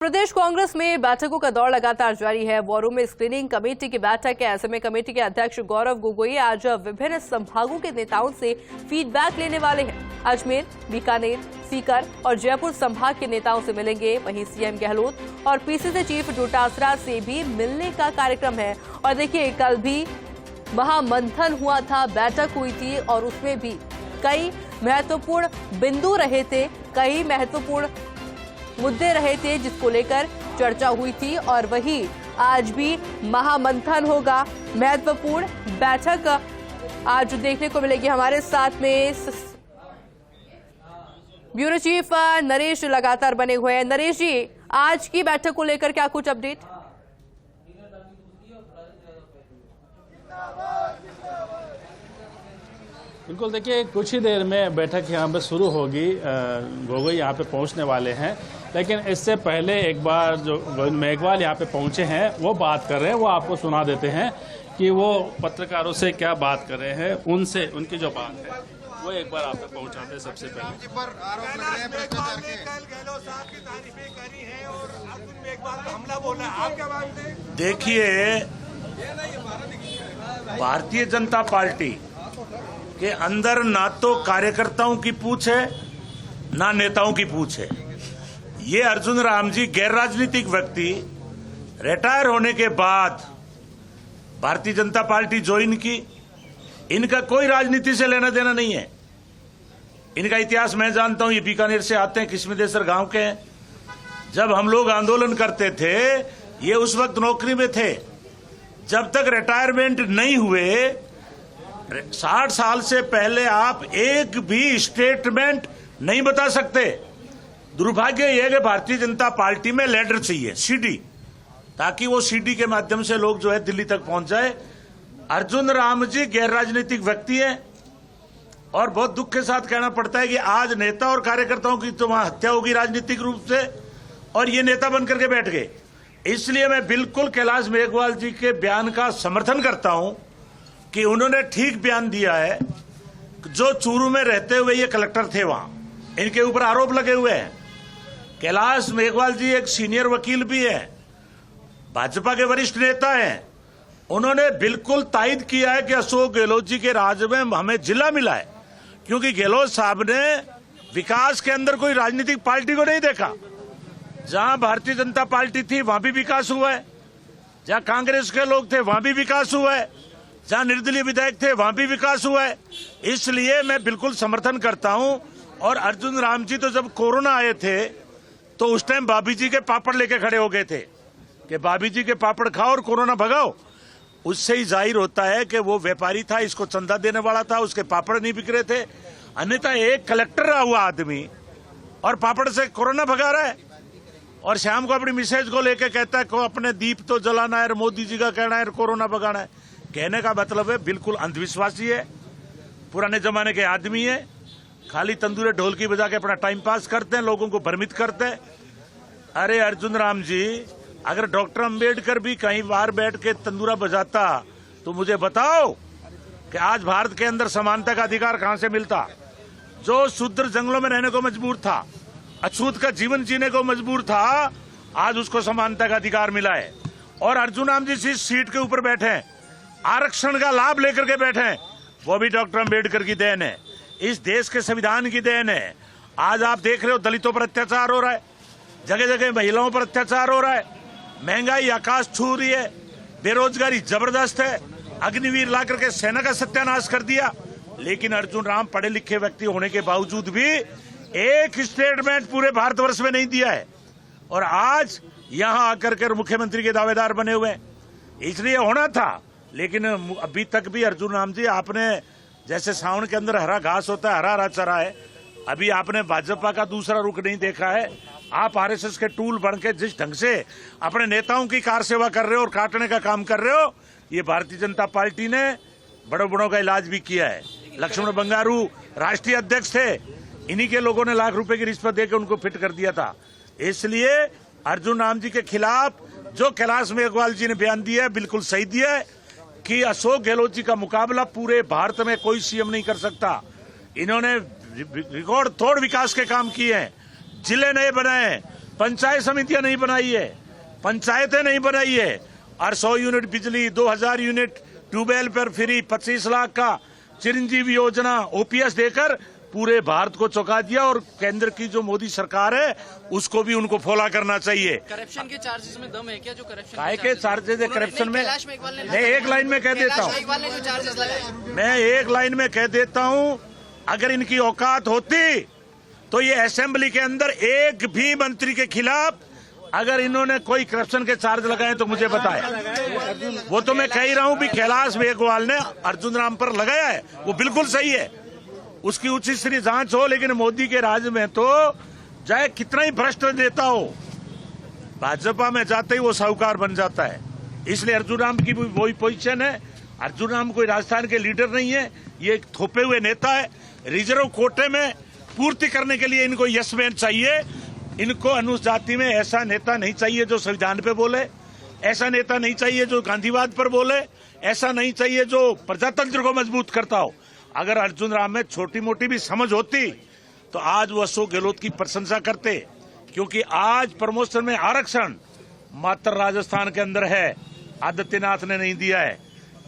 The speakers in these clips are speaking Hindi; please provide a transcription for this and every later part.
प्रदेश कांग्रेस में बैठकों का दौर लगातार जारी है। वॉर में स्क्रीनिंग कमेटी की बैठक है। ऐसे में कमेटी के अध्यक्ष गौरव गोगोई आज विभिन्न संभागों के नेताओं से फीडबैक लेने वाले हैं। अजमेर, बीकानेर, सीकर और जयपुर संभाग के नेताओं से मिलेंगे। वहीं सीएम गहलोत और पीसीसी चीफ डोटासरा से भी मिलने का कार्यक्रम है। और देखिए, कल भी महामंथन हुआ था, बैठक हुई थी और उसमें भी कई महत्वपूर्ण बिंदु रहे थे, कई महत्वपूर्ण मुद्दे रहे थे जिसको लेकर चर्चा हुई थी। और वही आज भी महामंथन होगा, महत्वपूर्ण बैठक आज देखने को मिलेगी। हमारे साथ में ब्यूरो चीफ नरेश लगातार बने हुए हैं। नरेश जी, आज की बैठक को लेकर क्या कुछ अपडेट? बिल्कुल, देखिए कुछ ही देर में बैठक यहाँ पे शुरू होगी। गोगोई यहाँ पे पहुँचने वाले हैं, लेकिन इससे पहले एक बार जो मेघवाल यहाँ पे पहुँचे हैं वो बात कर रहे हैं, वो आपको सुना देते हैं कि वो पत्रकारों से क्या बात कर रहे हैं, उनसे उनकी जो बात है वो एक बार आप तक पहुँचाते हैं। सबसे पहले देखिए, भारतीय जनता पार्टी के अंदर ना तो कार्यकर्ताओं की पूछ है ना नेताओं की पूछ है। ये अर्जुन राम जी गैर राजनीतिक व्यक्ति रिटायर होने के बाद भारतीय जनता पार्टी ज्वाइन की। इनका कोई राजनीति से लेना देना नहीं है। इनका इतिहास मैं जानता हूं। ये बीकानेर से आते हैं, किस्मदेसर गांव के हैं। जब हम लोग आंदोलन करते थे ये उस वक्त नौकरी में थे। जब तक रिटायरमेंट नहीं हुए, 60 साल से पहले आप एक भी स्टेटमेंट नहीं बता सकते। दुर्भाग्य यह है कि भारतीय जनता पार्टी में लीडर चाहिए, सीडी, ताकि वो सीडी के माध्यम से लोग जो है दिल्ली तक पहुंच जाए। अर्जुन राम जी गैर राजनीतिक व्यक्ति हैं और बहुत दुख के साथ कहना पड़ता है कि आज नेता और कार्यकर्ताओं की तो वहां हत्या होगी राजनीतिक रूप से, और ये नेता बनकर के बैठ गए। इसलिए मैं बिल्कुल कैलाश मेघवाल जी के बयान का समर्थन करता हूं कि उन्होंने ठीक बयान दिया है। जो चूरू में रहते हुए ये कलेक्टर थे, वहां इनके ऊपर आरोप लगे हुए हैं। कैलाश मेघवाल जी एक सीनियर वकील भी है, भाजपा के वरिष्ठ नेता हैं। उन्होंने बिल्कुल तायद किया है कि अशोक गहलोत जी के राज में हमें जिला मिला है, क्योंकि गहलोत साहब ने विकास के अंदर कोई राजनीतिक पार्टी को नहीं देखा। जहां भारतीय जनता पार्टी थी वहां भी विकास हुआ है, जहां कांग्रेस के लोग थे वहां भी विकास हुआ है, जहां निर्दलीय विधायक थे वहां भी विकास हुआ है। इसलिए मैं बिल्कुल समर्थन करता हूं। और अर्जुन राम जी तो जब कोरोना आए थे तो उस टाइम भाभी जी के पापड़ लेके खड़े हो गए थे कि भाभी जी के पापड़ खाओ और कोरोना भगाओ। उससे ही जाहिर होता है कि वो व्यापारी था, इसको चंदा देने वाला था, उसके पापड़ नहीं बिक रहे थे। अन्यथा एक कलेक्टर रहा हुआ आदमी और पापड़ से कोरोना भगा रहा है, और शाम को अपनी मिसेज को लेके कहता है को अपने दीप तो जलाना है, मोदी जी का कहना है कोरोना भगाना है। कहने का मतलब है बिल्कुल अंधविश्वासी है, पुराने जमाने के आदमी है, खाली तंदूरे ढोलकी बजा के अपना टाइम पास करते हैं, लोगों को भ्रमित करते हैं। अरे अर्जुन राम जी, अगर डॉक्टर अंबेडकर भी कहीं बाहर बैठ के तंदूरा बजाता तो मुझे बताओ कि आज भारत के अंदर समानता का अधिकार कहां से मिलता। जो शूद्र जंगलों में रहने को मजबूर था, अछूत का जीवन जीने को मजबूर था, आज उसको समानता का अधिकार मिला है। और अर्जुन राम जी जिस सीट के ऊपर बैठे हैं, आरक्षण का लाभ लेकर के बैठे हैं, वो भी डॉक्टर अंबेडकर की देन है, इस देश के संविधान की देन है। आज आप देख रहे हो दलितों पर अत्याचार हो रहा है, जगह जगह महिलाओं पर अत्याचार हो रहा है, महंगाई आकाश छू रही है, बेरोजगारी जबरदस्त है, अग्निवीर ला करके सेना का सत्यानाश कर दिया। लेकिन अर्जुन राम पढ़े लिखे व्यक्ति होने के बावजूद भी एक स्टेटमेंट पूरे भारतवर्ष में नहीं दिया है, और आज यहां आकर के मुख्यमंत्री के दावेदार बने हुए हैं। इसलिए होना था, लेकिन अभी तक भी अर्जुन राम जी, आपने जैसे सावन के अंदर हरा घास होता है, हरा हरा चरा है, अभी आपने भाजपा का दूसरा रुख नहीं देखा है। आप आरएसएस के टूल बन के जिस ढंग से अपने नेताओं की कार सेवा कर रहे हो और काटने का काम कर रहे हो, ये भारतीय जनता पार्टी ने बड़ों बड़ों का इलाज भी किया है। लक्ष्मण बंगारू राष्ट्रीय अध्यक्ष थे, इन्हीं के लोगों ने लाख रुपए की रिश्वत देकर उनको फिट कर दिया था। इसलिए अर्जुन राम जी के खिलाफ जो कैलाश मेघवाल जी ने बयान दिया है, बिल्कुल सही दिया है कि अशोक गहलोत जी का मुकाबला पूरे भारत में कोई सीएम नहीं कर सकता। इन्होंने रिकॉर्ड तोड़ विकास के काम किए हैं, जिले नए बनाए हैं, पंचायत समितियां नहीं बनाई है, पंचायतें नहीं बनाई है, और 100 यूनिट बिजली, 2000 यूनिट ट्यूबवेल पर फ्री, 25 लाख का चिरंजीवी योजना ओपीएस देकर पूरे भारत को चौंका दिया। और केंद्र की जो मोदी सरकार है उसको भी उनको फॉलो करना चाहिए। करप्शन के चार्जेस में दम है क्या? जो करप्शन काय के चार्जेस है करप्शन में? मैं एक लाइन में कह देता हूँ, मैं एक लाइन में कह देता हूँ, अगर इनकी औकात होती तो ये असेंबली के अंदर एक भी मंत्री के खिलाफ अगर इन्होंने कोई करप्शन के चार्ज लगाए तो मुझे बताए। वो तो मैं कह ही रहा हूँ भी कैलाश मेघवाल ने अर्जुन राम पर लगाया है, वो बिल्कुल सही है, उसकी उचित स्तरीय जांच हो। लेकिन मोदी के राज में तो चाहे कितना ही भ्रष्ट नेता हो, भाजपा में जाते ही वो साहूकार बन जाता है। इसलिए अर्जुन राम की भी वही पोजीशन है। अर्जुन राम कोई राजस्थान के लीडर नहीं है, ये एक थोपे हुए नेता है। रिजर्व कोटे में पूर्ति करने के लिए इनको यस मैन चाहिए। इनको अनुसूचित जाति में ऐसा नेता नहीं चाहिए जो संविधान पे बोले, ऐसा नेता नहीं चाहिए जो गांधीवाद पर बोले, ऐसा नहीं चाहिए जो प्रजातंत्र को मजबूत करता हो। अगर अर्जुन राम में छोटी मोटी भी समझ होती तो आज वो अशोक गहलोत की प्रशंसा करते, क्योंकि आज प्रमोशन में आरक्षण मात्र राजस्थान के अंदर है, आदित्यनाथ ने नहीं दिया है।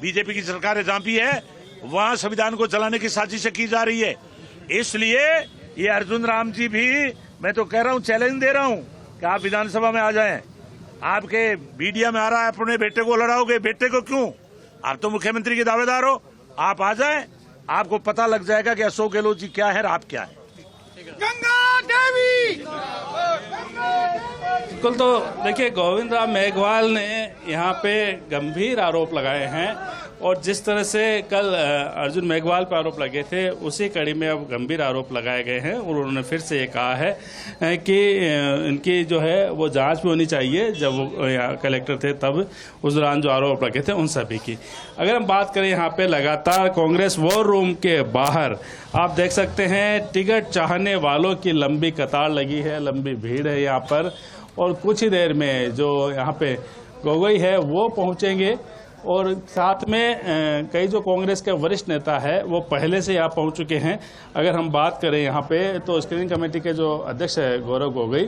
बीजेपी की सरकार जहां भी है वहां संविधान को जलाने की साजिश की जा रही है। इसलिए ये अर्जुन राम जी भी, मैं तो कह रहा हूं, चैलेंज दे रहा हूं कि आप विधानसभा में आ जाएं। आपके मीडिया में आ रहा है अपने बेटे को लड़ाओगे, बेटे को क्यों? आप तो मुख्यमंत्री के दावेदार हो, आप आ जाएं, आपको पता लग जाएगा कि अशोक गहलोत जी क्या है और आप क्या है। गंगा देवी। बिल्कुल। तो देखिए, गोविंद राम मेघवाल ने यहाँ पे गंभीर आरोप लगाए हैं, और जिस तरह से कल अर्जुन मेघवाल पर आरोप लगे थे उसी कड़ी में अब गंभीर आरोप लगाए गए हैं। और उन्होंने फिर से ये कहा है कि इनकी जो है वो जांच भी होनी चाहिए। जब वो यहाँ कलेक्टर थे तब उस दौरान जो आरोप लगे थे उन सभी की। अगर हम बात करें यहाँ पे लगातार कांग्रेस वॉर रूम के बाहर आप देख सकते हैं टिकट चाहने वालों की लंबी कतार लगी है, लंबी भीड़ है यहाँ पर। और कुछ ही देर में जो यहाँ पे गोगोई है वो पहुंचेंगे, और साथ में कई जो कांग्रेस के वरिष्ठ नेता है वो पहले से यहाँ पहुंच चुके हैं। अगर हम बात करें यहाँ पे तो स्क्रीनिंग कमेटी के जो अध्यक्ष है गौरव गोगोई,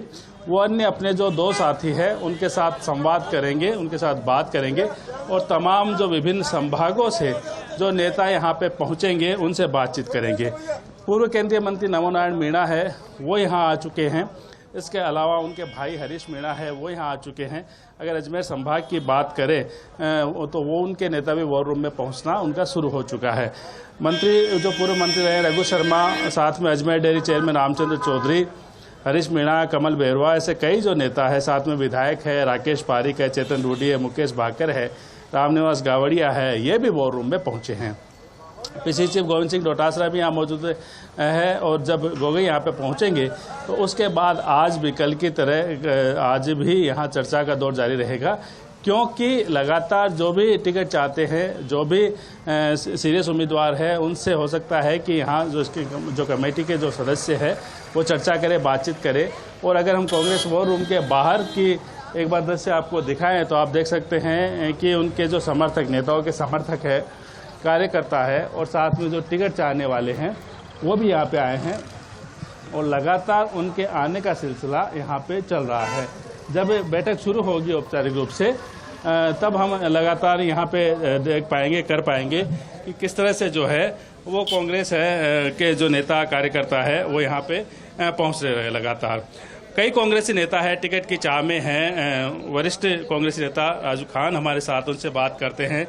वो अन्य अपने जो दो साथी हैं उनके साथ संवाद करेंगे, उनके साथ बात करेंगे, और तमाम जो विभिन्न संभागों से जो नेता यहाँ पे पहुँचेंगे उनसे बातचीत करेंगे। पूर्व केंद्रीय मंत्री नमो नारायण मीणा है वो यहाँ आ चुके हैं। इसके अलावा उनके भाई हरीश मीणा है वो यहाँ आ चुके हैं। अगर अजमेर संभाग की बात करें तो वो उनके नेता भी वॉर रूम में पहुँचना उनका शुरू हो चुका है। मंत्री जो पूर्व मंत्री रहे रघु शर्मा, साथ में अजमेर डेयरी चेयरमैन रामचंद्र चौधरी, हरीश मीणा, कमल बेहरवा, ऐसे कई जो नेता है, साथ में विधायक है, राकेश पारिक है, चेतन रूडी है, मुकेश भाकर है, रामनिवास गावड़िया है, ये भी वॉर रूम में पहुँचे हैं। पीसी चीफ गोविंद सिंह डोटासरा भी यहाँ मौजूद है। और जब गोगोई यहाँ पे पहुँचेंगे तो उसके बाद आज भी कल की तरह आज भी यहाँ चर्चा का दौर जारी रहेगा, क्योंकि लगातार जो भी टिकट चाहते हैं, जो भी सीरियस उम्मीदवार है, उनसे हो सकता है कि यहाँ जो कमेटी के जो सदस्य है वो चर्चा करे, बातचीत करे। और अगर हम कांग्रेस वॉर रूम के बाहर की एक बार दृश्य आपको दिखाएं तो आप देख सकते हैं कि उनके जो समर्थक, नेताओं के समर्थक है, कार्यकर्ता है, और साथ में जो टिकट चाहने वाले हैं वो भी यहाँ पे आए हैं, और लगातार उनके आने का सिलसिला यहाँ पे चल रहा है। जब बैठक शुरू होगी औपचारिक रूप से तब हम लगातार यहाँ पे देख पाएंगे, कर पाएंगे कि किस तरह से जो है वो कांग्रेस है के जो नेता कार्यकर्ता है वो यहाँ पे पहुँच रहे हैं। लगातार कई कांग्रेसी नेता है टिकट की चाह में हैं। वरिष्ठ कांग्रेसी नेता राजू खान हमारे साथ, उनसे बात करते हैं।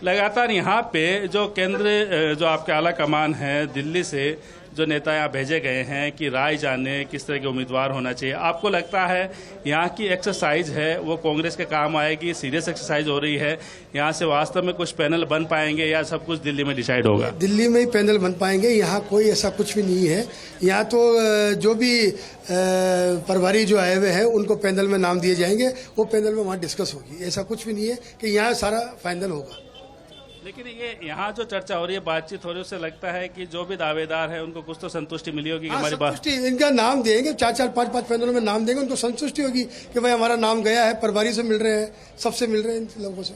लगातार यहाँ पे जो केंद्र जो आपके आला कमान है दिल्ली से जो नेता यहाँ भेजे गए हैं कि राय जाने किस तरह के उम्मीदवार होना चाहिए, आपको लगता है यहाँ की एक्सरसाइज है वो कांग्रेस के काम आएगी? सीरियस एक्सरसाइज हो रही है, यहाँ से वास्तव में कुछ पैनल बन पाएंगे या सब कुछ दिल्ली में डिसाइड होगा? दिल्ली में ही पैनल बन पाएंगे, यहाँ कोई ऐसा कुछ भी नहीं है। यहाँ तो जो भी प्रभारी जो आए हुए हैं उनको पैनल में नाम दिए जाएंगे, वो पैनल में वहाँ डिस्कस होगी। ऐसा कुछ भी नहीं है कि यहाँ सारा फाइनल होगा। लेकिन ये यहाँ जो चर्चा हो रही है, बातचीत हो रही है, उससे लगता है कि जो भी दावेदार है उनको कुछ तो संतुष्टि मिली होगी कि हमारी बात, इनका नाम देंगे, 4-4, 5-5 पैनलों में नाम देंगे, उनको संतुष्टि होगी कि भाई हमारा नाम गया है, प्रभारी से मिल रहे हैं, सबसे मिल रहे हैं इन लोगों से।